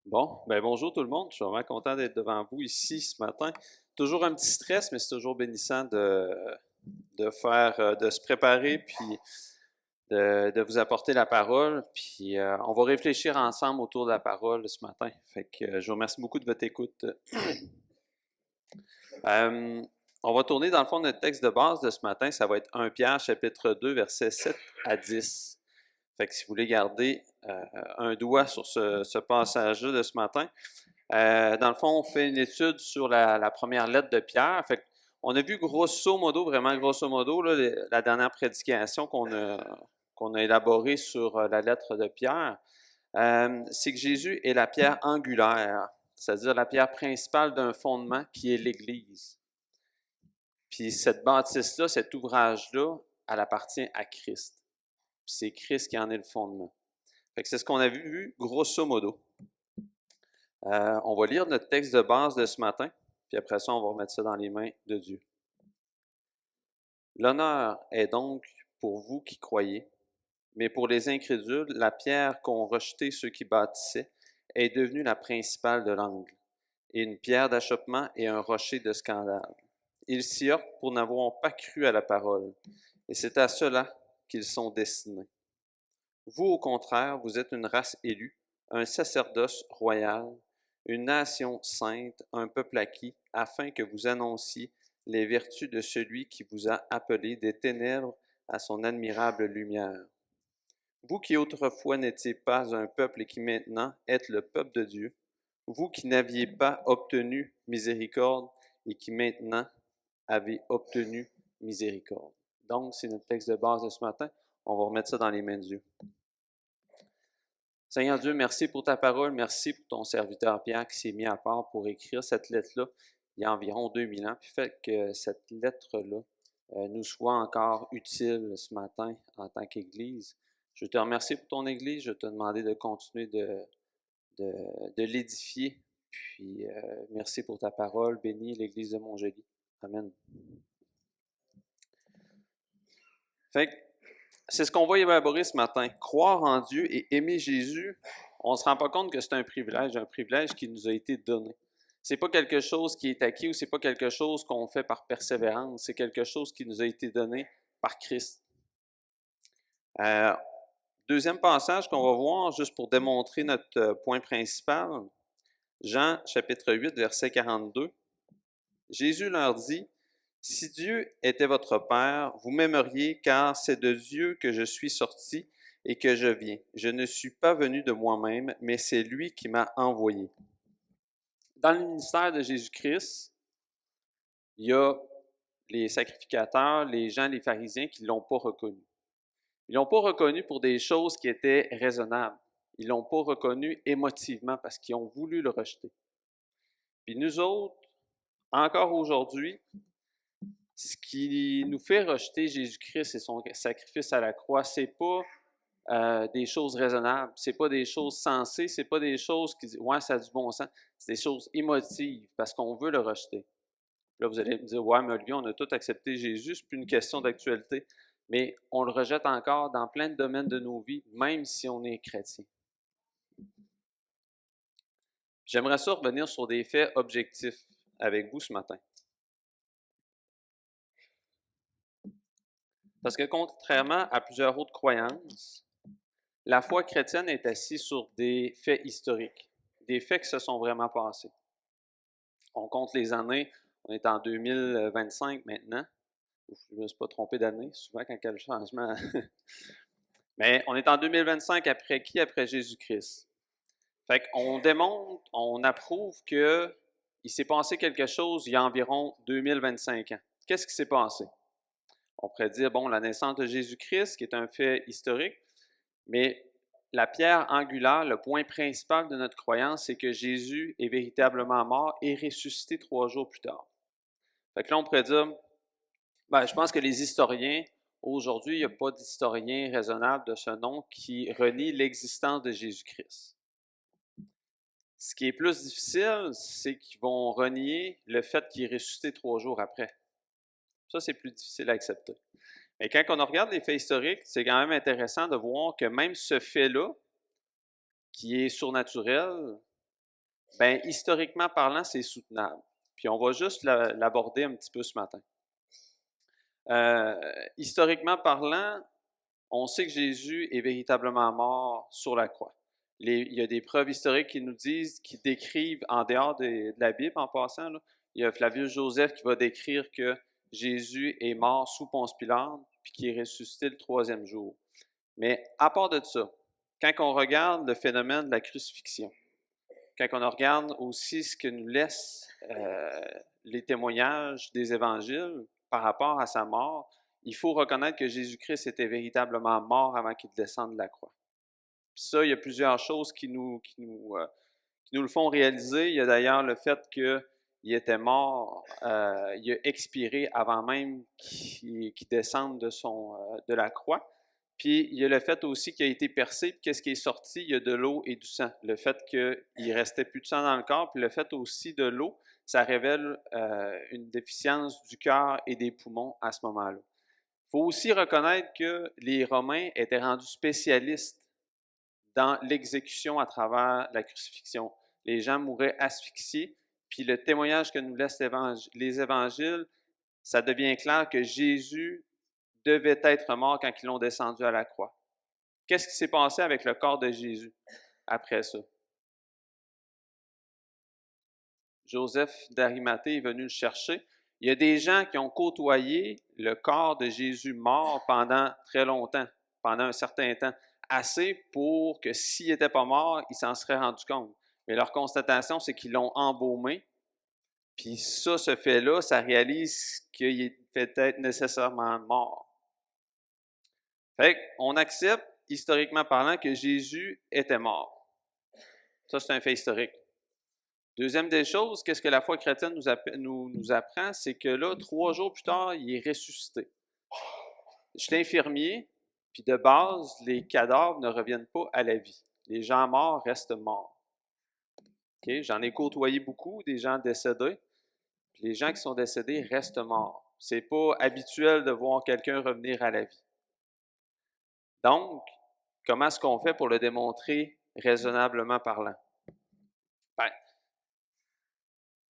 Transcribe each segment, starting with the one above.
Bon, ben bonjour tout le monde. Je suis vraiment content d'être devant vous ici ce matin. Toujours un petit stress, mais c'est toujours bénissant de se préparer, puis de vous apporter la parole. Puis on va réfléchir ensemble autour de la parole ce matin. Fait que je vous remercie beaucoup de votre écoute. Euh, on va tourner dans le fond notre texte de base de ce matin. Ça va être 1 Pierre chapitre 2, versets 7 à 10. Fait que si vous voulez garder un doigt sur ce passage-là de ce matin, dans le fond, on fait une étude sur la première lettre de Pierre. Fait on a vu grosso modo, vraiment grosso modo, là, la dernière prédication qu'on a élaborée sur la lettre de Pierre. C'est que Jésus est la pierre angulaire, c'est-à-dire la pierre principale d'un fondement qui est l'Église. Puis cette bâtisse-là, cet ouvrage-là, elle appartient à Christ. Puis c'est Christ qui en est le fondement. Fait que c'est ce qu'on a vu grosso modo. On va lire notre texte de base de ce matin, puis après ça, on va remettre ça dans les mains de Dieu. L'honneur est donc pour vous qui croyez, mais pour les incrédules, la pierre qu'ont rejetée ceux qui bâtissaient est devenue la principale de l'angle, et une pierre d'achoppement et un rocher de scandale. Ils s'y heurtent pour n'avoir pas cru à la parole, et c'est à cela qu'ils sont destinés. Vous, au contraire, vous êtes une race élue, un sacerdoce royal, une nation sainte, un peuple acquis, afin que vous annonciez les vertus de celui qui vous a appelés des ténèbres à son admirable lumière. Vous qui autrefois n'étiez pas un peuple et qui maintenant êtes le peuple de Dieu, vous qui n'aviez pas obtenu miséricorde et qui maintenant avez obtenu miséricorde. Donc, c'est notre texte de base de ce matin. On va remettre ça dans les mains de Dieu. Seigneur Dieu, merci pour ta parole, merci pour ton serviteur Pierre qui s'est mis à part pour écrire cette lettre-là il y a environ 2000 ans, puis fait que cette lettre-là nous soit encore utile ce matin en tant qu'Église. Je te remercie pour ton Église, je te demandais de continuer de l'édifier, puis merci pour ta parole, bénis l'Église de Montjoly. Amen. Fait que c'est ce qu'on va élaborer ce matin. Croire en Dieu et aimer Jésus, on ne se rend pas compte que c'est un privilège qui nous a été donné. C'est pas quelque chose qui est acquis ou c'est pas quelque chose qu'on fait par persévérance, c'est quelque chose qui nous a été donné par Christ. Euh, Deuxième passage qu'on va voir, juste pour démontrer notre point principal, Jean chapitre 8, verset 42. Jésus leur dit, « Si Dieu était votre Père, vous m'aimeriez, car c'est de Dieu que je suis sorti et que je viens. Je ne suis pas venu de moi-même, mais c'est lui qui m'a envoyé. » Dans le ministère de Jésus-Christ, il y a les sacrificateurs, les gens, les pharisiens qui ne l'ont pas reconnu. Ils ne l'ont pas reconnu pour des choses qui étaient raisonnables. Ils ne l'ont pas reconnu émotivement parce qu'ils ont voulu le rejeter. Puis nous autres, encore aujourd'hui, ce qui nous fait rejeter Jésus-Christ et son sacrifice à la croix, c'est pas des choses raisonnables, c'est pas des choses sensées, c'est pas des choses qui disent ouais, ça a du bon sens, c'est des choses émotives parce qu'on veut le rejeter. Là, vous allez me dire ouais, mais Olivier, on a tout accepté Jésus, c'est plus une question d'actualité, mais on le rejette encore dans plein de domaines de nos vies, même si on est chrétien. J'aimerais ça revenir sur des faits objectifs avec vous ce matin. Parce que contrairement à plusieurs autres croyances, la foi chrétienne est assise sur des faits historiques, des faits qui se sont vraiment passés. On compte les années, on est en 2025 maintenant. Je ne me suis pas trompé d'année, souvent quand il y a le changement. Mais on est en 2025 après qui? Après Jésus-Christ. Fait qu'on démontre, on approuve qu'il s'est passé quelque chose il y a environ 2025 ans. Qu'est-ce qui s'est passé? On pourrait dire, bon, la naissance de Jésus-Christ, qui est un fait historique, mais la pierre angulaire, le point principal de notre croyance, c'est que Jésus est véritablement mort et ressuscité 3 jours plus tard. Fait que là, on pourrait dire, je pense que les historiens, aujourd'hui, il n'y a pas d'historien raisonnable de ce nom qui renie l'existence de Jésus-Christ. Ce qui est plus difficile, c'est qu'ils vont renier le fait qu'il est ressuscité 3 jours après. Ça, c'est plus difficile à accepter. Mais quand on regarde les faits historiques, c'est quand même intéressant de voir que même ce fait-là, qui est surnaturel, bien, historiquement parlant, c'est soutenable. Puis on va juste l'aborder un petit peu ce matin. Historiquement parlant, on sait que Jésus est véritablement mort sur la croix. Il y a des preuves historiques qui nous disent, qui décrivent, en dehors de la Bible en passant, là, il y a Flavius Joseph qui va décrire que Jésus est mort sous Ponce Pilate, puis qu'il est ressuscité le troisième jour. Mais à part de ça, quand on regarde le phénomène de la crucifixion, quand on regarde aussi ce que nous laissent les témoignages des évangiles par rapport à sa mort, il faut reconnaître que Jésus-Christ était véritablement mort avant qu'il descende de la croix. Puis ça, il y a plusieurs choses qui nous le font réaliser. Il y a d'ailleurs le fait qu'il était mort, il a expiré avant même qu'il descende de la croix. Puis il y a le fait aussi qu'il a été percé, puis qu'est-ce qui est sorti? Il y a de l'eau et du sang. Le fait qu'il ne restait plus de sang dans le corps, puis le fait aussi de l'eau, ça révèle une déficience du cœur et des poumons à ce moment-là. Il faut aussi reconnaître que les Romains étaient rendus spécialistes dans l'exécution à travers la crucifixion. Les gens mouraient asphyxiés, puis le témoignage que nous laissent les évangiles, ça devient clair que Jésus devait être mort quand ils l'ont descendu à la croix. Qu'est-ce qui s'est passé avec le corps de Jésus après ça? Joseph d'Arimathée est venu le chercher. Il y a des gens qui ont côtoyé le corps de Jésus mort pendant très longtemps, pendant un certain temps, assez pour que s'il n'était pas mort, ils s'en seraient rendus compte. Mais leur constatation, c'est qu'ils l'ont embaumé. Puis ça, ce fait-là, ça réalise qu'il est peut-être nécessairement mort. Fait qu'on accepte, historiquement parlant, que Jésus était mort. Ça, c'est un fait historique. Deuxième des choses, qu'est-ce que la foi chrétienne nous apprend? C'est que là, 3 jours plus tard, il est ressuscité. Je suis infirmier, puis de base, les cadavres ne reviennent pas à la vie. Les gens morts restent morts. Okay? J'en ai côtoyé beaucoup, des gens décédés, puis les gens qui sont décédés restent morts. C'est pas habituel de voir quelqu'un revenir à la vie. Donc, comment est-ce qu'on fait pour le démontrer raisonnablement parlant? Ben,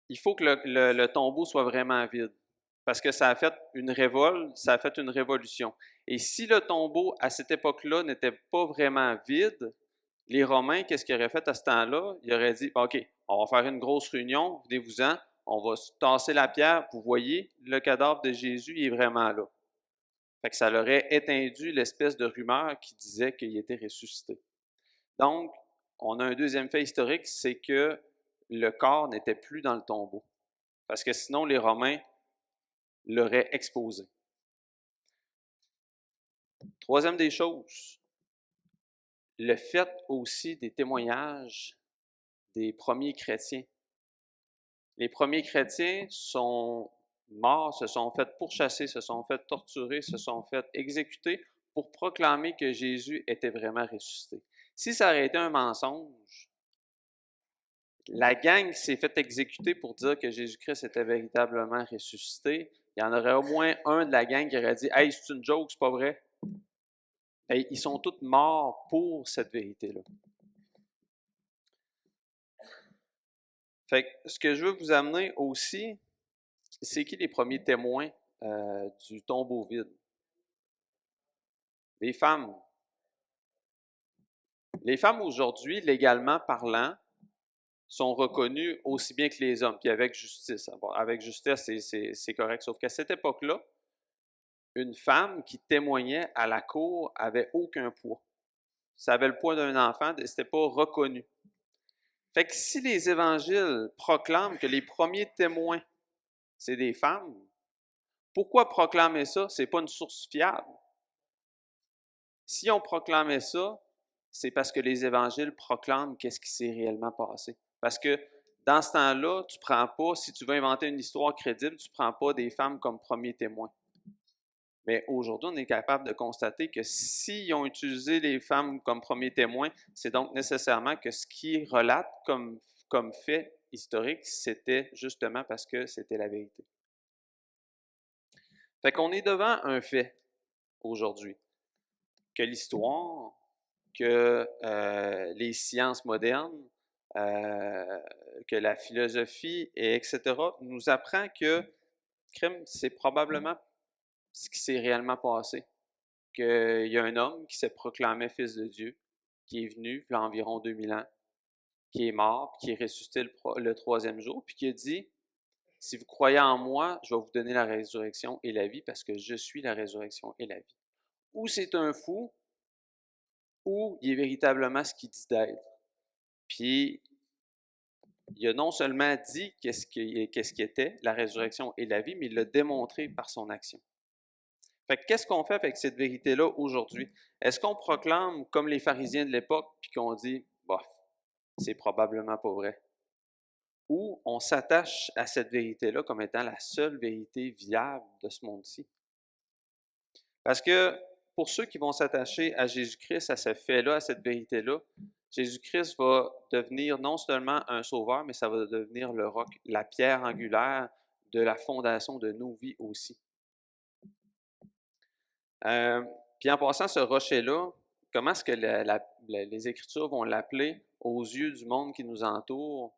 il faut que le tombeau soit vraiment vide, parce que ça a fait une révolte, ça a fait une révolution. Et si le tombeau, à cette époque-là, n'était pas vraiment vide, les Romains, qu'est-ce qu'ils auraient fait à ce temps-là? Ils auraient dit, OK, on va faire une grosse réunion, venez-vous-en, on va tasser la pierre, vous voyez, le cadavre de Jésus, il est vraiment là. Fait que ça leur aurait étendu l'espèce de rumeur qui disait qu'il était ressuscité. Donc, on a un deuxième fait historique, c'est que le corps n'était plus dans le tombeau. Parce que sinon, les Romains l'auraient exposé. Troisième des choses, le fait aussi des témoignages des premiers chrétiens. Les premiers chrétiens sont morts, se sont fait pourchasser, se sont fait torturer, se sont fait exécuter pour proclamer que Jésus était vraiment ressuscité. Si ça aurait été un mensonge, la gang s'est fait exécuter pour dire que Jésus-Christ était véritablement ressuscité. Il y en aurait au moins un de la gang qui aurait dit « Hey, c'est une joke, c'est pas vrai. » Hey, ils sont tous morts pour cette vérité-là. Fait que ce que je veux vous amener aussi, c'est qui les premiers témoins du tombeau vide? Les femmes. Les femmes aujourd'hui, légalement parlant, sont reconnues aussi bien que les hommes, puis avec justice. Bon, avec justesse, c'est correct, sauf qu'à cette époque-là, une femme qui témoignait à la cour avait aucun poids. Ça avait le poids d'un enfant, c'était pas reconnu. Fait que si les évangiles proclament que les premiers témoins, c'est des femmes, pourquoi proclamer ça? C'est pas une source fiable. Si on proclamait ça, c'est parce que les évangiles proclament qu'est-ce qui s'est réellement passé. Parce que dans ce temps-là, tu prends pas, si tu veux inventer une histoire crédible, tu prends pas des femmes comme premiers témoins. Mais aujourd'hui, on est capable de constater que s'ils ont utilisé les femmes comme premiers témoins, c'est donc nécessairement que ce qu'ils relatent comme fait historique, c'était justement parce que c'était la vérité. Fait qu'on est devant un fait aujourd'hui, que l'histoire, que les sciences modernes que la philosophie, et etc., nous apprend que c'est probablement ce qui s'est réellement passé. Qu'il y a un homme qui s'est proclamé fils de Dieu, qui est venu, il y a environ 2000 ans, qui est mort, puis qui est ressuscité le troisième jour, puis qui a dit, si vous croyez en moi, je vais vous donner la résurrection et la vie, parce que je suis la résurrection et la vie. Ou c'est un fou, ou il est véritablement ce qu'il dit d'être. Puis, il a non seulement dit qu'est-ce qui était la résurrection et la vie, mais il l'a démontré par son action. Fait que qu'est-ce qu'on fait avec cette vérité-là aujourd'hui? Est-ce qu'on proclame comme les pharisiens de l'époque, puis qu'on dit, bof, c'est probablement pas vrai? Ou on s'attache à cette vérité-là comme étant la seule vérité viable de ce monde-ci? Parce que pour ceux qui vont s'attacher à Jésus-Christ, à ce fait-là, à cette vérité-là, Jésus-Christ va devenir non seulement un sauveur, mais ça va devenir le roc, la pierre angulaire de la fondation de nos vies aussi. Puis en passant, ce rocher-là, comment est-ce que les Écritures vont l'appeler aux yeux du monde qui nous entoure?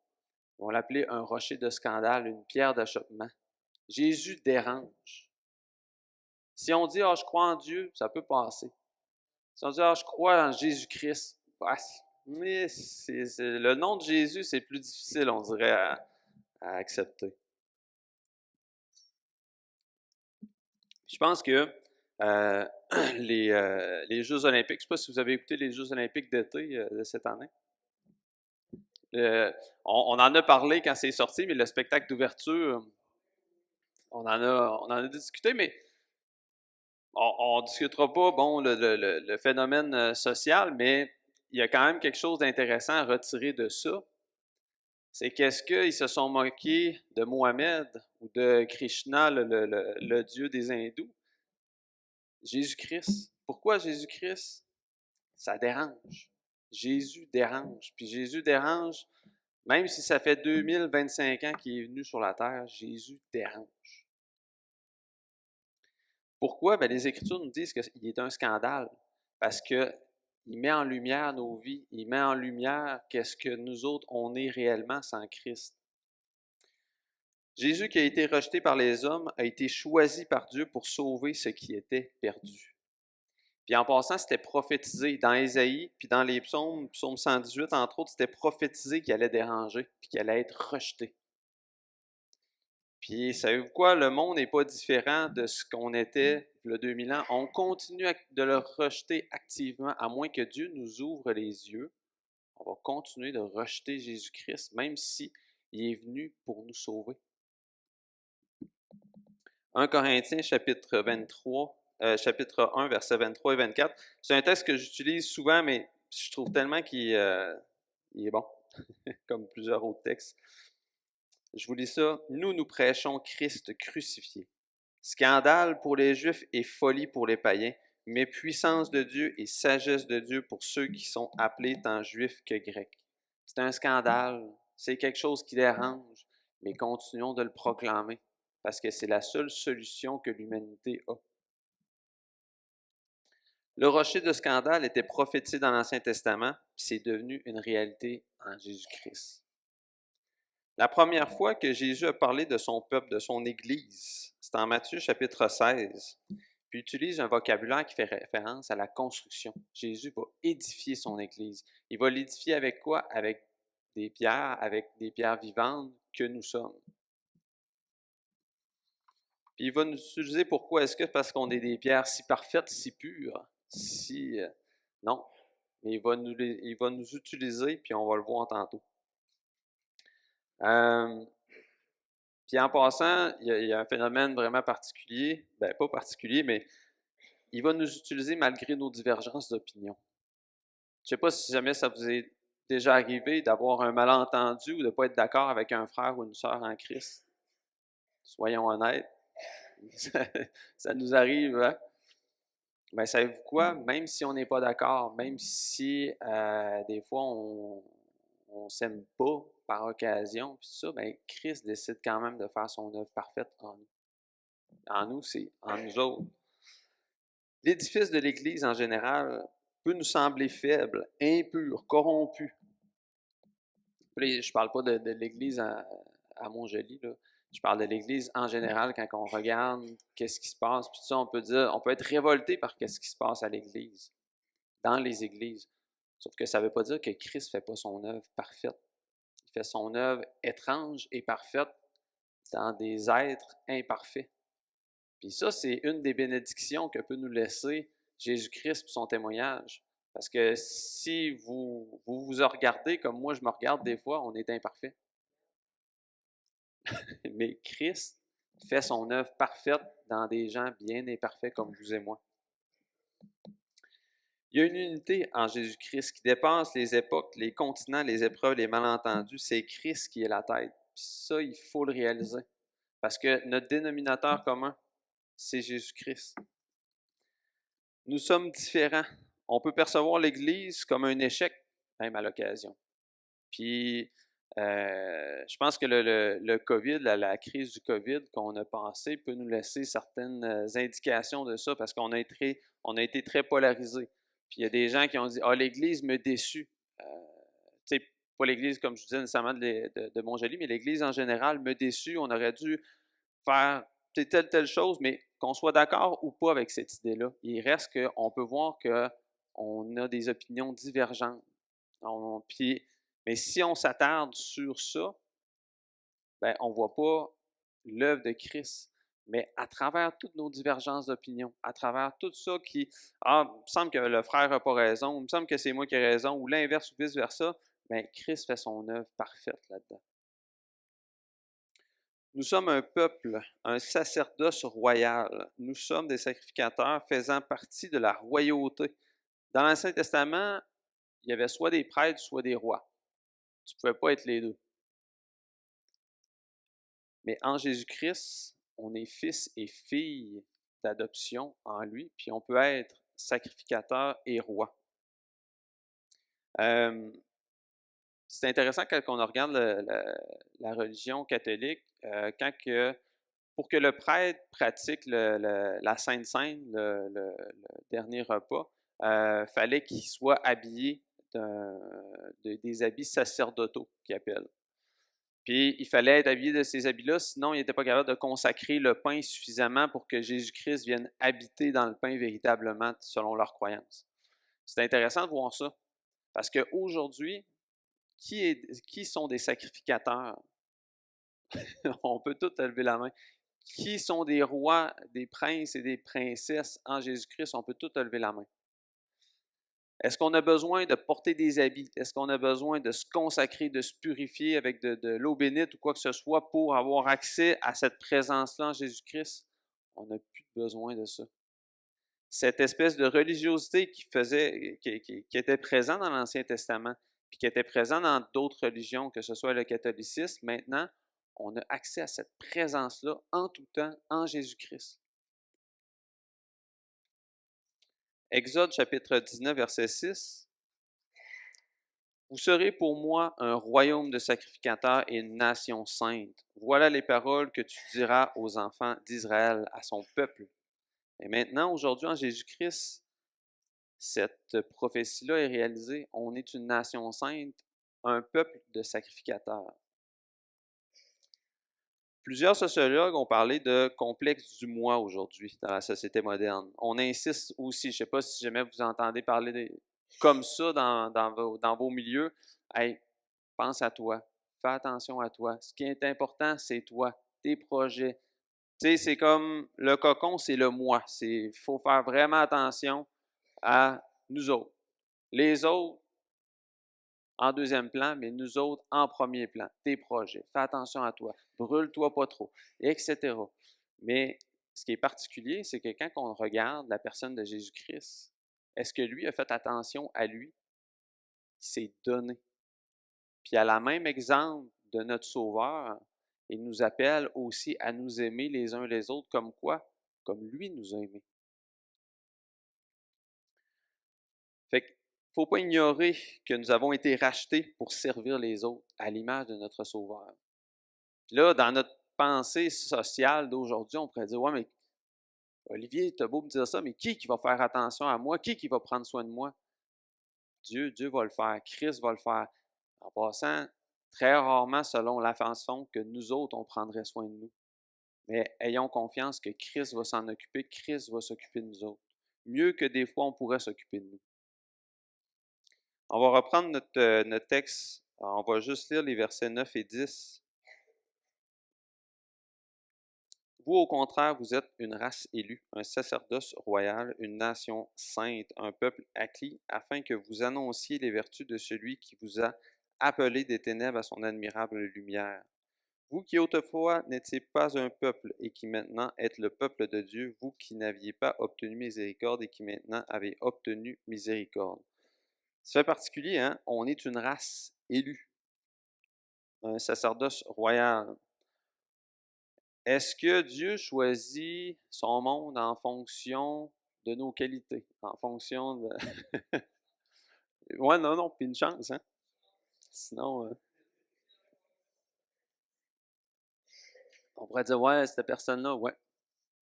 Ils vont l'appeler un rocher de scandale, une pierre d'achoppement. Jésus dérange. Si on dit « Ah, je crois en Dieu », ça peut passer. Si on dit « Ah, je crois en Jésus-Christ », mais le nom de Jésus, c'est plus difficile, on dirait, à accepter. Je pense que les Jeux olympiques, je ne sais pas si vous avez écouté les Jeux olympiques d'été de cette année. On en a parlé quand c'est sorti, mais le spectacle d'ouverture, on en a discuté, mais on ne discutera pas, bon, le phénomène social, mais il y a quand même quelque chose d'intéressant à retirer de ça. C'est qu'est-ce qu'ils se sont moqués de Mohamed ou de Krishna, le dieu des hindous? Jésus-Christ. Pourquoi Jésus-Christ? Ça dérange. Jésus dérange. Puis Jésus dérange, même si ça fait 2025 ans qu'il est venu sur la terre, Jésus dérange. Pourquoi? Bien, les Écritures nous disent qu'il est un scandale. Parce qu'il met en lumière nos vies. Il met en lumière qu'est-ce que nous autres, on est réellement sans Christ. Jésus qui a été rejeté par les hommes a été choisi par Dieu pour sauver ce qui était perdu. Puis en passant, c'était prophétisé dans Ésaïe, puis dans les psaumes, psaume 118 entre autres, c'était prophétisé qu'il allait déranger, puis qu'il allait être rejeté. Puis savez-vous quoi? Le monde n'est pas différent de ce qu'on était il y a 2000 ans. On continue de le rejeter activement, à moins que Dieu nous ouvre les yeux. On va continuer de rejeter Jésus-Christ, même s'il est venu pour nous sauver. 1 Corinthiens, chapitre 1, versets 23 et 24. C'est un texte que j'utilise souvent, mais je trouve tellement qu'il est bon, comme plusieurs autres textes. Je vous lis ça. « Nous prêchons Christ crucifié. Scandale pour les Juifs et folie pour les païens, mais puissance de Dieu et sagesse de Dieu pour ceux qui sont appelés tant juifs que grecs. » C'est un scandale, c'est quelque chose qui dérange, mais continuons de le proclamer, parce que c'est la seule solution que l'humanité a. Le rocher de scandale était prophétisé dans l'Ancien Testament, puis c'est devenu une réalité en Jésus-Christ. La première fois que Jésus a parlé de son peuple, de son Église, c'est en Matthieu chapitre 16, puis il utilise un vocabulaire qui fait référence à la construction. Jésus va édifier son Église. Il va l'édifier avec quoi? Avec des pierres vivantes que nous sommes. Puis il va nous utiliser pourquoi? Est-ce que parce qu'on est des pierres si parfaites, si pures? Non, mais il va nous utiliser, puis on va le voir tantôt. Puis en passant, il y a un phénomène vraiment particulier, ben pas particulier, mais il va nous utiliser malgré nos divergences d'opinion. Je ne sais pas si jamais ça vous est déjà arrivé d'avoir un malentendu ou de ne pas être d'accord avec un frère ou une sœur en Christ. Soyons honnêtes, ça nous arrive, hein? Ben, savez-vous quoi? Même si on n'est pas d'accord, même si des fois on s'aime pas par occasion, puis ça, ben Christ décide quand même de faire son œuvre parfaite en nous. En nous, c'est en nous autres. L'édifice de l'Église en général peut nous sembler faible, impur, corrompu. Puis, je parle pas de l'Église à Montjoli, là. Je parle de l'Église en général, quand on regarde qu'est-ce qui se passe, puis tout ça, on peut dire, on peut être révolté par qu'est-ce qui se passe à l'Église, dans les Églises. Sauf que ça ne veut pas dire que Christ ne fait pas son œuvre parfaite. Il fait son œuvre étrange et parfaite dans des êtres imparfaits. Puis ça, c'est une des bénédictions que peut nous laisser Jésus-Christ pour son témoignage. Parce que si vous vous regardez comme moi je me regarde des fois, on est imparfait. Mais Christ fait son œuvre parfaite dans des gens bien imparfaits comme vous et moi. Il y a une unité en Jésus-Christ qui dépasse les époques, les continents, les épreuves, les malentendus. C'est Christ qui est la tête. Puis ça, il faut le réaliser. Parce que notre dénominateur commun, c'est Jésus-Christ. Nous sommes différents. On peut percevoir l'Église comme un échec, même à l'occasion. Puis, je pense que le COVID, la crise du COVID qu'on a passée peut nous laisser certaines indications de ça parce qu'on a été très polarisés. Puis, il y a des gens qui ont dit « Ah, l'Église me déçut. Tu sais, pas l'Église, comme je disais nécessairement de Montjoli, mais l'Église en général me déçut. On aurait dû faire telle chose, mais qu'on soit d'accord ou pas avec cette idée-là, il reste qu'on peut voir qu'on a des opinions divergentes. Mais si on s'attarde sur ça, ben, on ne voit pas l'œuvre de Christ. Mais à travers toutes nos divergences d'opinion, à travers tout ça il me semble que le frère n'a pas raison, il me semble que c'est moi qui ai raison, ou l'inverse ou vice-versa, bien, Christ fait son œuvre parfaite là-dedans. Nous sommes un peuple, un sacerdoce royal. Nous sommes des sacrificateurs faisant partie de la royauté. Dans l'Ancien Testament, il y avait soit des prêtres, soit des rois. Tu ne pouvais pas être les deux. Mais en Jésus-Christ, on est fils et filles d'adoption en lui, puis on peut être sacrificateur et roi. C'est intéressant quand on regarde la religion catholique, pour que le prêtre pratique la Sainte Seine, le dernier repas, fallait qu'il soit habillé des habits sacerdotaux, qu'ils appellent. Puis, il fallait être habillé de ces habits-là, sinon il n'était pas capable de consacrer le pain suffisamment pour que Jésus-Christ vienne habiter dans le pain véritablement, selon leur croyance. C'est intéressant de voir ça, parce qu'aujourd'hui, qui sont des sacrificateurs? On peut tous lever la main. Qui sont des rois, des princes et des princesses en Jésus-Christ? On peut tous lever la main. Est-ce qu'on a besoin de porter des habits? Est-ce qu'on a besoin de se consacrer, de se purifier avec de l'eau bénite ou quoi que ce soit pour avoir accès à cette présence-là en Jésus-Christ? On n'a plus besoin de ça. Cette espèce de religiosité qui était présente dans l'Ancien Testament, puis qui était présente dans d'autres religions, que ce soit le catholicisme, maintenant, on a accès à cette présence-là en tout temps en Jésus-Christ. Exode chapitre 19, verset 6. Vous serez pour moi un royaume de sacrificateurs et une nation sainte. Voilà les paroles que tu diras aux enfants d'Israël, à son peuple. Et maintenant, aujourd'hui, en Jésus-Christ, cette prophétie-là est réalisée. On est une nation sainte, un peuple de sacrificateurs. Plusieurs sociologues ont parlé de complexe du moi aujourd'hui dans la société moderne. On insiste aussi, je ne sais pas si jamais vous entendez parler comme ça dans vos milieux. Hey, pense à toi, fais attention à toi. Ce qui est important, c'est toi, tes projets. Tu sais, c'est comme le cocon, c'est le moi. Il faut faire vraiment attention à nous autres. Les autres, en deuxième plan, mais nous autres en premier plan, tes projets. Fais attention à toi, brûle-toi pas trop, etc. Mais ce qui est particulier, c'est que quand on regarde la personne de Jésus-Christ, est-ce que lui a fait attention à lui? Il s'est donné. Puis à la même exemple de notre Sauveur, il nous appelle aussi à nous aimer les uns les autres comme quoi? Comme lui nous a aimés. Fait qu'il ne faut pas ignorer que nous avons été rachetés pour servir les autres à l'image de notre Sauveur. Puis là, dans notre pensée sociale d'aujourd'hui, on pourrait dire, ouais, mais Olivier, tu as beau me dire ça, mais qui va faire attention à moi? Qui va prendre soin de moi? Dieu va le faire. Christ va le faire. En passant, très rarement selon la façon que nous autres, on prendrait soin de nous. Mais ayons confiance que Christ va s'en occuper, Christ va s'occuper de nous autres. Mieux que des fois, on pourrait s'occuper de nous. On va reprendre notre texte. On va juste lire les versets 9 et 10. Vous, au contraire, vous êtes une race élue, un sacerdoce royal, une nation sainte, un peuple acquis, afin que vous annonciez les vertus de celui qui vous a appelé des ténèbres à son admirable lumière. Vous qui autrefois n'étiez pas un peuple et qui maintenant êtes le peuple de Dieu, vous qui n'aviez pas obtenu miséricorde et qui maintenant avez obtenu miséricorde. C'est particulier, hein? On est une race élue, un sacerdoce royal. Est-ce que Dieu choisit son monde en fonction de nos qualités, en fonction de... Ouais, non, puis une chance, hein? Sinon, on pourrait dire, ouais, cette personne-là, ouais.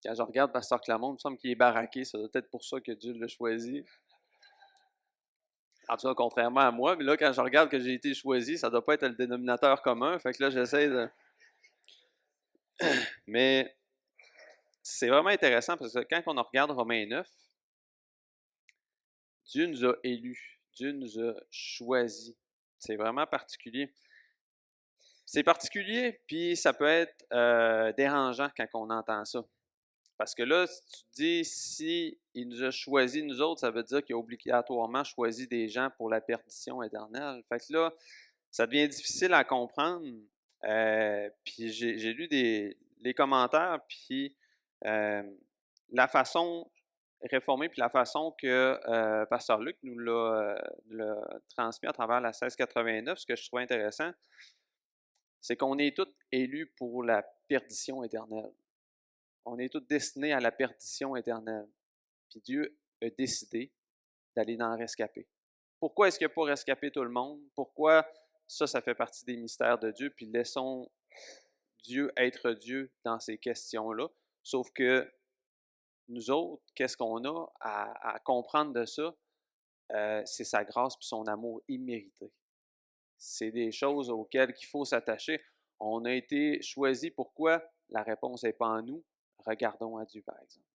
Quand je regarde Pasteur Clermont, il me semble qu'il est baraqué, ça doit être pour ça que Dieu l'a choisi. En tout cas, contrairement à moi, mais là, quand je regarde que j'ai été choisi, ça doit pas être le dénominateur commun, fait que là, j'essaie de... Mais c'est vraiment intéressant parce que quand on regarde Romains 9, Dieu nous a élus, Dieu nous a choisis. C'est vraiment particulier. C'est particulier, puis ça peut être dérangeant quand on entend ça. Parce que là, si tu dis, si il nous a choisis, nous autres, ça veut dire qu'il a obligatoirement choisi des gens pour la perdition éternelle. Fait que là, ça devient difficile à comprendre. Puis j'ai lu les commentaires, puis la façon réformée, puis la façon que Pasteur Luc nous l'a transmis à travers la 1689, ce que je trouvais intéressant, c'est qu'on est tous élus pour la perdition éternelle. On est tous destinés à la perdition éternelle. Puis Dieu a décidé d'aller dans rescaper. Pourquoi est-ce qu'il n'a pas rescapé tout le monde? Pourquoi ça fait partie des mystères de Dieu? Puis laissons Dieu être Dieu dans ces questions-là. Sauf que nous autres, qu'est-ce qu'on a à comprendre de ça? C'est sa grâce et son amour immérité. C'est des choses auxquelles il faut s'attacher. On a été choisi. Pourquoi? La réponse n'est pas en nous. Regardons à Dieu, par exemple.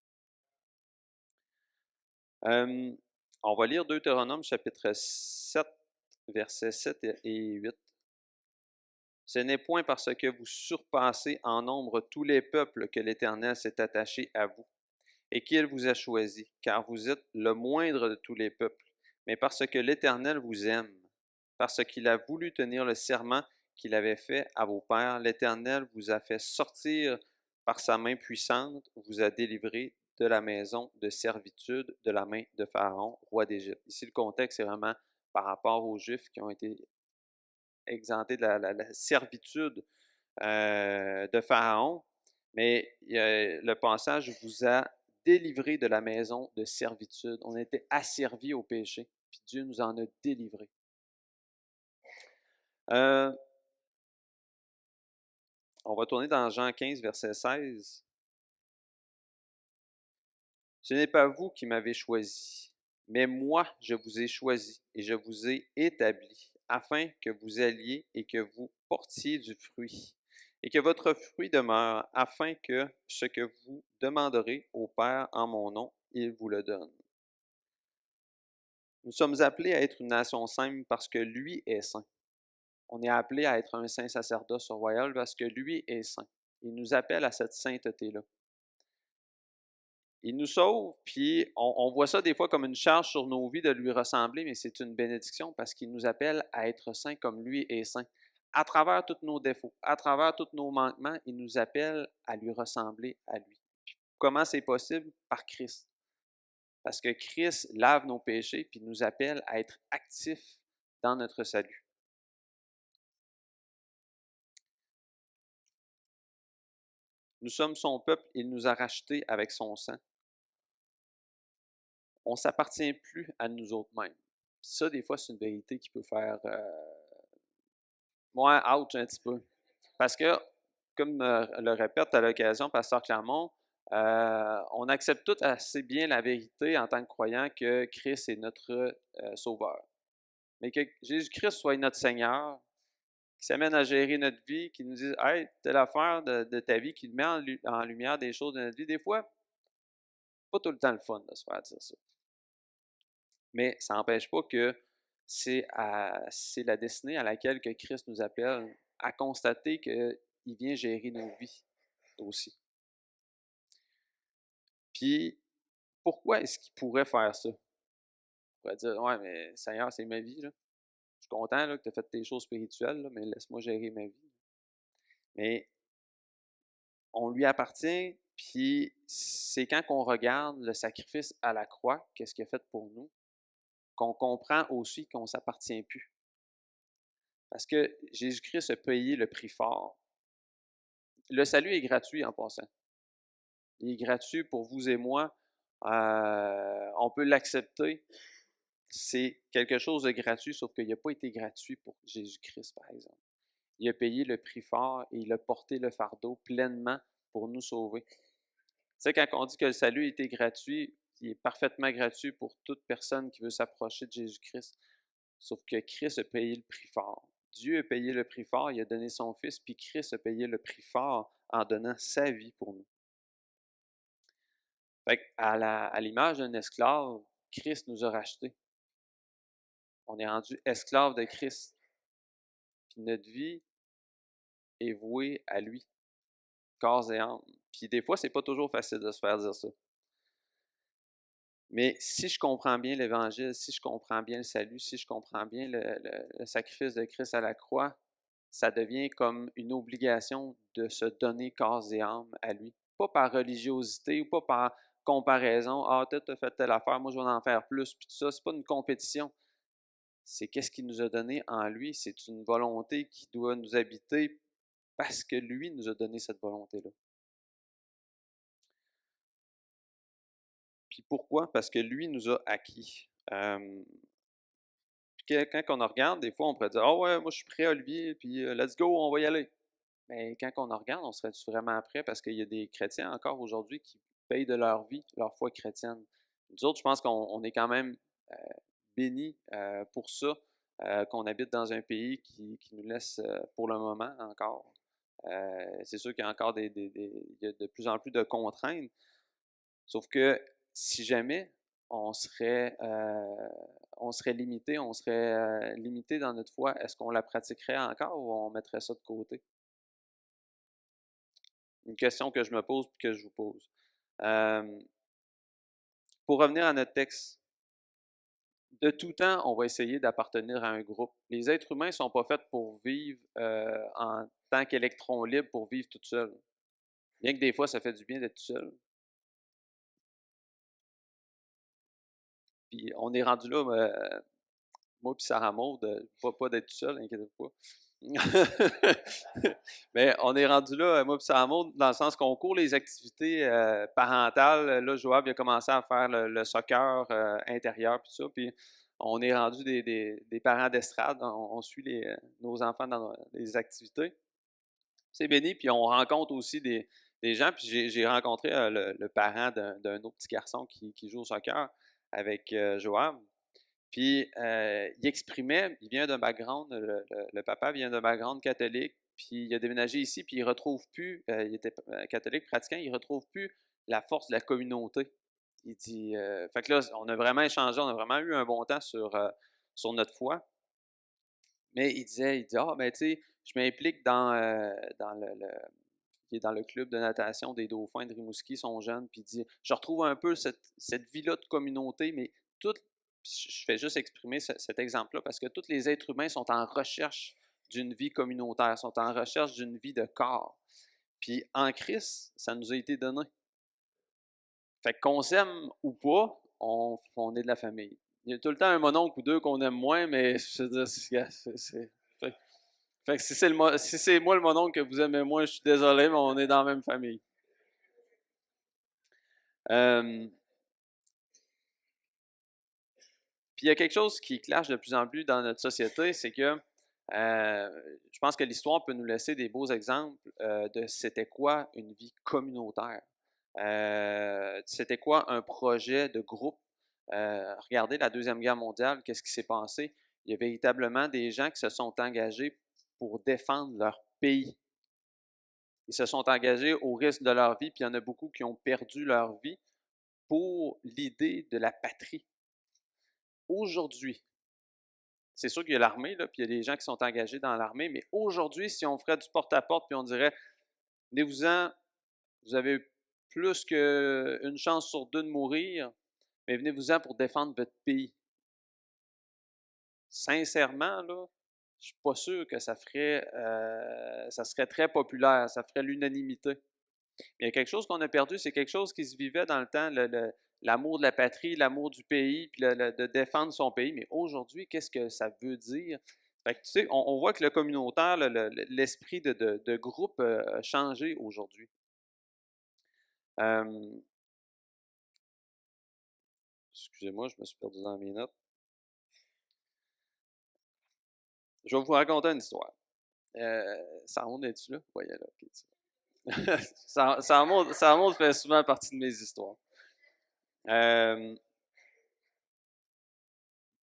On va lire Deutéronome chapitre 7, versets 7 et 8. Ce n'est point parce que vous surpassez en nombre tous les peuples que l'Éternel s'est attaché à vous et qu'il vous a choisi, car vous êtes le moindre de tous les peuples, mais parce que l'Éternel vous aime, parce qu'il a voulu tenir le serment qu'il avait fait à vos pères, l'Éternel vous a fait sortir par sa main puissante, vous a délivré de la maison de servitude, de la main de Pharaon, roi d'Égypte. Ici, le contexte est vraiment par rapport aux Juifs qui ont été exemptés de la servitude de Pharaon, mais le passage vous a délivré de la maison de servitude. On était asservis au péché, puis Dieu nous en a délivrés. On va tourner dans Jean 15, verset 16. Ce n'est pas vous qui m'avez choisi, mais moi je vous ai choisi et je vous ai établi, afin que vous alliez et que vous portiez du fruit, et que votre fruit demeure, afin que ce que vous demanderez au Père en mon nom, il vous le donne. Nous sommes appelés à être une nation sainte parce que lui est saint. On est appelé à être un saint sacerdoce royal parce que lui est saint. Il nous appelle à cette sainteté-là. Il nous sauve, puis on voit ça des fois comme une charge sur nos vies de lui ressembler, mais c'est une bénédiction parce qu'il nous appelle à être saints comme lui est saint. À travers tous nos défauts, à travers tous nos manquements, il nous appelle à lui ressembler à lui. Puis comment c'est possible? Par Christ. Parce que Christ lave nos péchés puis nous appelle à être actifs dans notre salut. Nous sommes son peuple, il nous a rachetés avec son sang. On ne s'appartient plus à nous autres mêmes. Ça, des fois, c'est une vérité qui peut faire ouch un petit peu. Parce que, comme le répète à l'occasion Pasteur Clermont, on accepte tout assez bien la vérité en tant que croyant que Christ est notre sauveur. Mais que Jésus-Christ soit notre Seigneur, qui s'amène à gérer notre vie, qui nous dit « Hey, telle affaire de ta vie », qui met en lumière des choses de notre vie. Des fois, pas tout le temps le fun de se faire dire ça. Mais ça n'empêche pas que c'est la destinée à laquelle que Christ nous appelle à constater qu'il vient gérer nos vies aussi. Puis, pourquoi est-ce qu'il pourrait faire ça? On pourrait dire, ouais, mais Seigneur, c'est ma vie, là. Je suis content là, que tu as fait tes choses spirituelles, là, mais laisse-moi gérer ma vie. Mais on lui appartient, puis c'est quand on regarde le sacrifice à la croix, qu'est-ce qu'il a fait pour nous, qu'on comprend aussi qu'on ne s'appartient plus. Parce que Jésus-Christ a payé le prix fort. Le salut est gratuit en passant. Il est gratuit pour vous et moi. On peut l'accepter. C'est quelque chose de gratuit, sauf qu'il n'a pas été gratuit pour Jésus-Christ, par exemple. Il a payé le prix fort et il a porté le fardeau pleinement pour nous sauver. Tu sais, quand on dit que le salut était gratuit, il est parfaitement gratuit pour toute personne qui veut s'approcher de Jésus-Christ. Sauf que Christ a payé le prix fort. Dieu a payé le prix fort, il a donné son Fils, puis Christ a payé le prix fort en donnant sa vie pour nous. Fait à l'image d'un esclave, Christ nous a rachetés. On est rendu esclave de Christ. Puis notre vie est vouée à lui, corps et âme. Puis des fois, c'est pas toujours facile de se faire dire ça. Mais si je comprends bien l'Évangile, si je comprends bien le salut, si je comprends bien le sacrifice de Christ à la croix, ça devient comme une obligation de se donner corps et âme à lui. Pas par religiosité ou pas par comparaison. Ah, tu as fait telle affaire, moi je vais en faire plus, puis tout ça. C'est pas une compétition. C'est qu'est-ce qu'il nous a donné en lui. C'est une volonté qui doit nous habiter parce que lui nous a donné cette volonté-là. Puis pourquoi? Parce que lui nous a acquis. Quand on regarde, des fois, on pourrait dire « Ah ouais, moi je suis prêt, Olivier, puis let's go, on va y aller. » Mais quand on regarde, on serait-tu vraiment prêt? Parce qu'il y a des chrétiens encore aujourd'hui qui payent de leur vie leur foi chrétienne. Nous autres, je pense qu'on est quand même euh, bénis pour ça, qu'on habite dans un pays qui nous laisse pour le moment encore. C'est sûr qu'il y a encore il y a de plus en plus de contraintes. Sauf que si jamais on serait, limité dans notre foi, est-ce qu'on la pratiquerait encore ou on mettrait ça de côté? Une question que je me pose et que je vous pose. Pour revenir à notre texte, de tout temps, on va essayer d'appartenir à un groupe. Les êtres humains ne sont pas faits pour vivre en tant qu'électrons libres, pour vivre tout seul. Bien que des fois, ça fait du bien d'être tout seul. Puis on est rendu là, moi puis Sarah Maud, pas d'être tout seul, inquiétez-vous pas. Mais on est rendu là, moi puis Sarah Maud, dans le sens qu'on court les activités parentales. Là, Joab a commencé à faire le soccer intérieur puis ça, puis on est rendu des parents d'estrade. On suit nos enfants dans les activités. C'est béni, puis on rencontre aussi des gens, puis j'ai rencontré le parent d'un autre petit garçon qui joue au soccer avec Joab. Puis, il exprimait, il vient d'un background, le papa vient d'un background catholique, puis il a déménagé ici, puis il retrouve plus, il était catholique pratiquant, il retrouve plus la force de la communauté. Il dit, fait que là, on a vraiment échangé, on a vraiment eu un bon temps sur notre foi. Mais il dit, ah, ben, tu sais, je m'implique il est dans le club de natation des Dauphins de Rimouski, ils sont jeunes, puis il dit, je retrouve un peu cette vie-là de communauté, mais tout, je fais juste exprimer cet exemple-là parce que tous les êtres humains sont en recherche d'une vie communautaire, sont en recherche d'une vie de corps. Puis en Christ, ça nous a été donné. Fait qu'on s'aime ou pas, on est de la famille. Il y a tout le temps un mononcle ou deux qu'on aime moins, mais je veux dire, fait que si c'est moi le mononcle que vous aimez moins, je suis désolé, mais on est dans la même famille. Euh, Puis il y a quelque chose qui clash de plus en plus dans notre société, c'est que je pense que l'histoire peut nous laisser des beaux exemples de c'était quoi une vie communautaire. C'était quoi un projet de groupe. Regardez la Deuxième Guerre mondiale, qu'est-ce qui s'est passé? Il y a véritablement des gens qui se sont engagés pour défendre leur pays. Ils se sont engagés au risque de leur vie, puis il y en a beaucoup qui ont perdu leur vie pour l'idée de la patrie. Aujourd'hui, c'est sûr qu'il y a l'armée, là, puis il y a des gens qui sont engagés dans l'armée, mais aujourd'hui, si on ferait du porte-à-porte, puis on dirait, venez-vous-en, vous avez plus qu'une chance sur deux de mourir, mais venez-vous-en pour défendre votre pays. Sincèrement, là, je suis pas sûr que ça serait très populaire, ça ferait l'unanimité. Il y a quelque chose qu'on a perdu, c'est quelque chose qui se vivait dans le temps, l'amour de la patrie, l'amour du pays, puis de défendre son pays. Mais aujourd'hui, qu'est-ce que ça veut dire? Fait que, tu sais, on voit que le communautaire, l'esprit de groupe a changé aujourd'hui. Excusez-moi, je me suis perdu dans mes notes. Je vais vous raconter une histoire. Sarah-Maud, es-tu là? Oui, elle est là. Okay, Sarah-Maud fait souvent partie de mes histoires.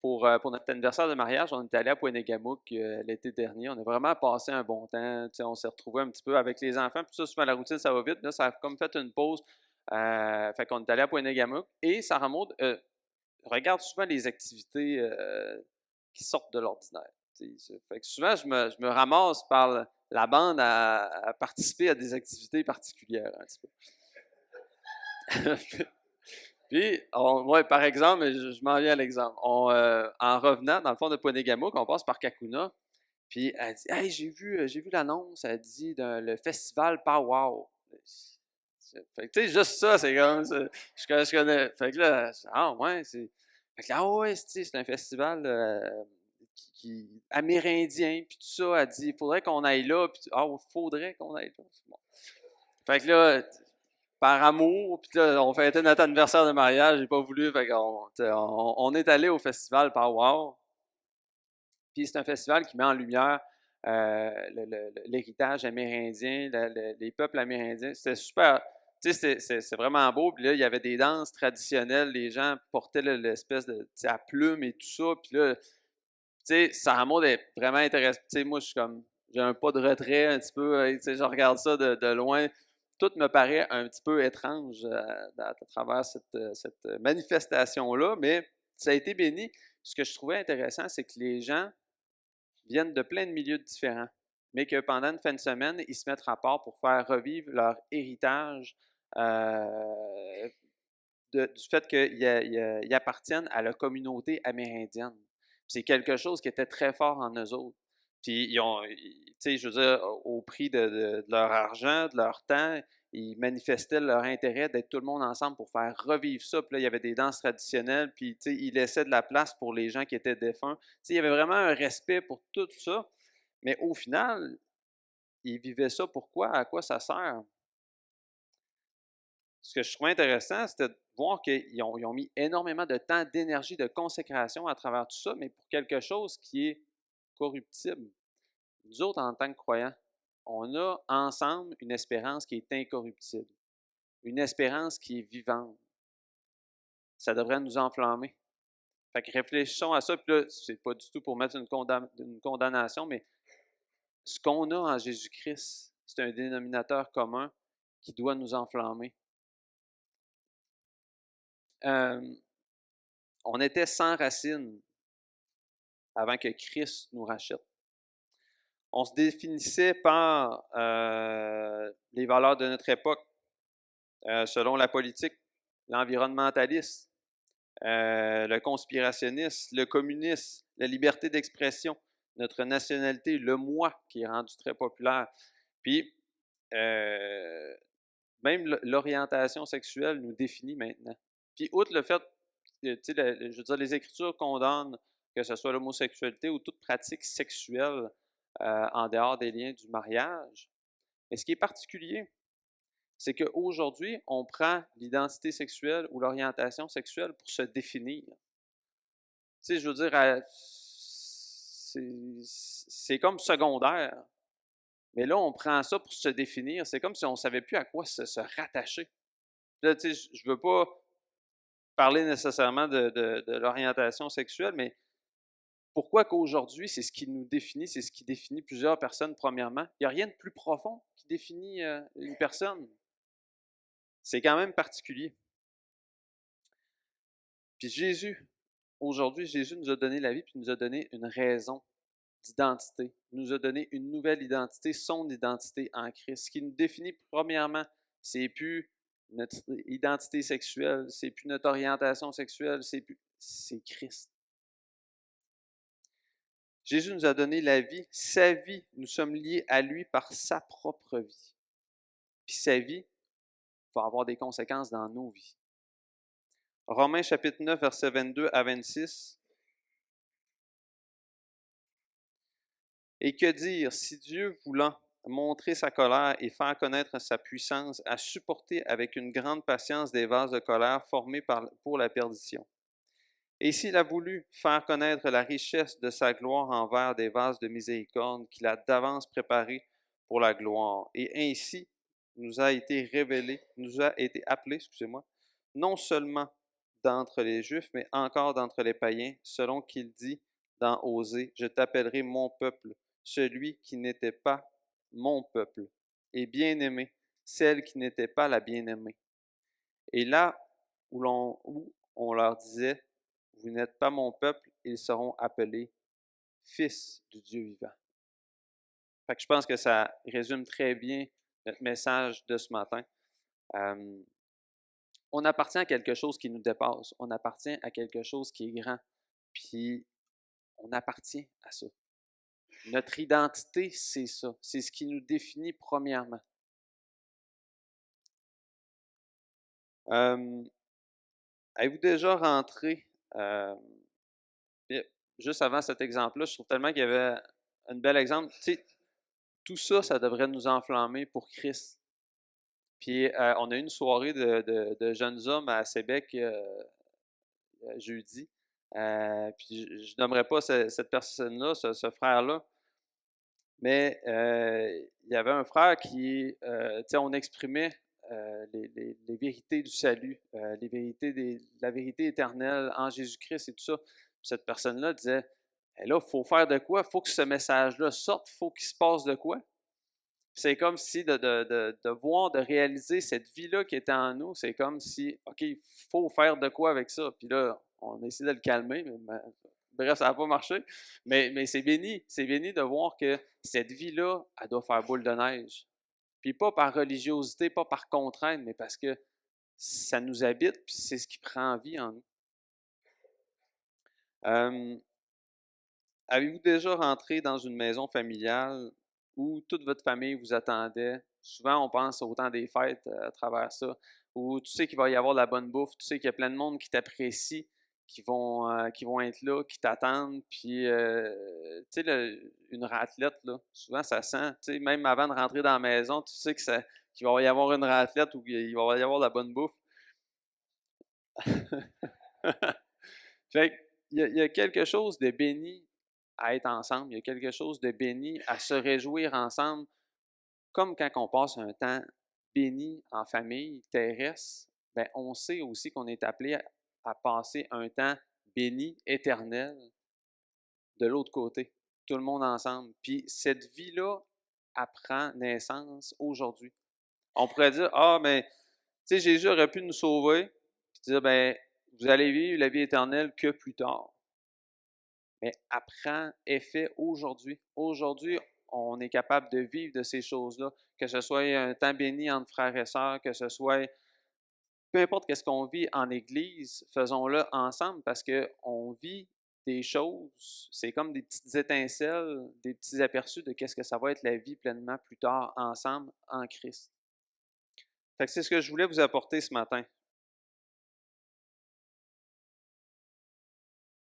Pour notre anniversaire de mariage, on est allé à Pointe-Négamouk l'été dernier. On a vraiment passé un bon temps. On s'est retrouvés un petit peu avec les enfants. Puis ça, souvent, la routine, ça va vite. Là, ça a comme fait une pause. Fait qu'on est allé à Pointe-Négamouk. Et Sarah Maud regarde souvent les activités qui sortent de l'ordinaire. Fait que souvent, je me ramasse par la bande à participer à des activités particulières un petit peu. Puis, ouais, par exemple, je m'en viens à l'exemple. En revenant, dans le fond de Pointe-Négamouk, on passe par Kakuna. Puis, elle dit, hey, j'ai vu l'annonce, elle dit, le festival Powwow. Fait que, tu sais, juste ça, c'est comme ça. Je connais. Fait que là, ah, ouais, c'est. Fait que là, ah, ouais, c'est un festival amérindien, puis tout ça. Elle dit, il faudrait qu'on aille là. Puis, ah, faudrait qu'on aille là. Bon. Fait que là, par amour, puis là, on fêtait notre anniversaire de mariage, j'ai pas voulu, fait qu'on on est allé au festival Powwow. Puis c'est un festival qui met en lumière l'héritage amérindien, les peuples amérindiens. C'était super, tu sais, c'est vraiment beau. Puis là, il y avait des danses traditionnelles, les gens portaient l'espèce de, tu sais, à plume et tout ça. Puis là, tu sais, Sarah Maud est vraiment intéressante. Tu sais, moi, je suis comme, j'ai un pas de retrait un petit peu, tu sais, je regarde ça de loin. Tout me paraît un petit peu étrange à travers cette manifestation-là, mais ça a été béni. Ce que je trouvais intéressant, c'est que les gens viennent de plein de milieux différents, mais que pendant une fin de semaine, ils se mettent à part pour faire revivre leur héritage du fait qu'ils appartiennent à la communauté amérindienne. C'est quelque chose qui était très fort en eux autres. Puis ils ont, tu sais, je veux dire, au prix de leur argent, de leur temps, ils manifestaient leur intérêt d'être tout le monde ensemble pour faire revivre ça. Puis là, il y avait des danses traditionnelles, puis tu sais, ils laissaient de la place pour les gens qui étaient défunts. Tu sais, il y avait vraiment un respect pour tout ça. Mais au final, ils vivaient ça pourquoi? À quoi ça sert? Ce que je trouvais intéressant, c'était de voir qu'ils ont mis énormément de temps, d'énergie, de consécration à travers tout ça, mais pour quelque chose qui est corruptible. Nous autres, en tant que croyants, on a ensemble une espérance qui est incorruptible, une espérance qui est vivante. Ça devrait nous enflammer. Fait que réfléchissons à ça, puis là, c'est pas du tout pour mettre une condamnation, mais ce qu'on a en Jésus-Christ, c'est un dénominateur commun qui doit nous enflammer. On était sans racines avant que Christ nous rachète. On se définissait par les valeurs de notre époque, selon la politique, l'environnementaliste, le conspirationniste, le communiste, la liberté d'expression, notre nationalité, le moi qui est rendu très populaire. Puis, même l'orientation sexuelle nous définit maintenant. Puis, outre le fait, tu sais, je veux dire, les Écritures condamnent que ce soit l'homosexualité ou toute pratique sexuelle en dehors des liens du mariage. Mais ce qui est particulier, c'est qu'aujourd'hui, on prend l'identité sexuelle ou l'orientation sexuelle pour se définir. Tu sais, je veux dire, c'est comme secondaire. Mais là, on prend ça pour se définir. C'est comme si on ne savait plus à quoi se rattacher. Là, tu sais, je ne veux pas parler nécessairement de l'orientation sexuelle, mais Pourquoi qu'aujourd'hui, c'est ce qui nous définit, c'est ce qui définit plusieurs personnes, premièrement. Il n'y a rien de plus profond qui définit une personne. C'est quand même particulier. Puis Jésus, aujourd'hui, Jésus nous a donné la vie, puis nous a donné une raison d'identité. Il nous a donné une nouvelle identité, son identité en Christ. Ce qui nous définit, premièrement, c'est plus notre identité sexuelle, c'est plus notre orientation sexuelle, c'est Christ. Jésus nous a donné la vie, sa vie, nous sommes liés à lui par sa propre vie. Puis sa vie va avoir des conséquences dans nos vies. Romains chapitre 9, versets 22 à 26. Et que dire, si Dieu voulant montrer sa colère et faire connaître sa puissance, a supporté avec une grande patience des vases de colère formés pour la perdition. Et s'il a voulu faire connaître la richesse de sa gloire envers des vases de miséricorde qu'il a d'avance préparés pour la gloire, et ainsi nous a été révélé, nous a été appelé, non seulement d'entre les Juifs, mais encore d'entre les païens, selon qu'il dit dans Osée, je t'appellerai mon peuple, celui qui n'était pas mon peuple, et bien-aimé, celle qui n'était pas la bien-aimée. Et là où on leur disait, vous n'êtes pas mon peuple, ils seront appelés fils du Dieu vivant. Fait que je pense que ça résume très bien notre message de ce matin. On appartient à quelque chose qui nous dépasse. On appartient à quelque chose qui est grand. Puis, on appartient à ça. Notre identité, c'est ça. C'est ce qui nous définit premièrement. Avez-vous déjà rentré, juste avant cet exemple-là, je trouve tellement qu'il y avait un bel exemple. Tu sais, tout ça, ça devrait nous enflammer pour Christ. Puis, on a eu une soirée de jeunes hommes à Sébec jeudi. Puis, je nommerai pas cette personne-là, ce frère-là, mais il y avait un frère qui, tu sais, on exprimait les vérités du salut, les vérités la vérité éternelle en Jésus-Christ et tout ça. Puis cette personne-là disait, hey, là, il faut faire de quoi? Il faut que ce message-là sorte, il faut qu'il se passe de quoi? C'est comme si de voir, de réaliser cette vie-là qui était en nous, c'est comme si, OK, il faut faire de quoi avec ça. Puis là, on essaie de le calmer, mais bref, ça n'a pas marché. Mais c'est béni de voir que cette vie-là, elle doit faire boule de neige. Puis pas par religiosité, pas par contrainte, mais parce que ça nous habite, puis c'est ce qui prend vie en nous. Avez-vous déjà rentré dans une maison familiale où toute votre famille vous attendait? Souvent, on pense au temps des fêtes à travers ça, où tu sais qu'il va y avoir de la bonne bouffe, tu sais qu'il y a plein de monde qui t'apprécie, qui vont être là, qui t'attendent, puis tu sais, une raclette, là, souvent ça sent, tu sais, même avant de rentrer dans la maison, tu sais qu'il va y avoir une raclette ou qu'il va y avoir de la bonne bouffe. Fait il y a quelque chose de béni à être ensemble, il y a quelque chose de béni à se réjouir ensemble, comme quand on passe un temps béni en famille terrestre, ben on sait aussi qu'on est appelé à passer un temps béni, éternel, de l'autre côté, tout le monde ensemble. Puis cette vie-là, elle prend naissance aujourd'hui. On pourrait dire, ah, mais, tu sais, Jésus aurait pu nous sauver, puis dire, ben, vous allez vivre la vie éternelle que plus tard. Mais apprend effet aujourd'hui. Aujourd'hui, on est capable de vivre de ces choses-là, que ce soit un temps béni entre frères et sœurs, que ce soit peu importe qu'est-ce qu'on vit en Église, faisons-le ensemble parce qu'on vit des choses, c'est comme des petites étincelles, des petits aperçus de qu'est-ce que ça va être la vie pleinement plus tard ensemble en Christ. Fait que c'est ce que je voulais vous apporter ce matin.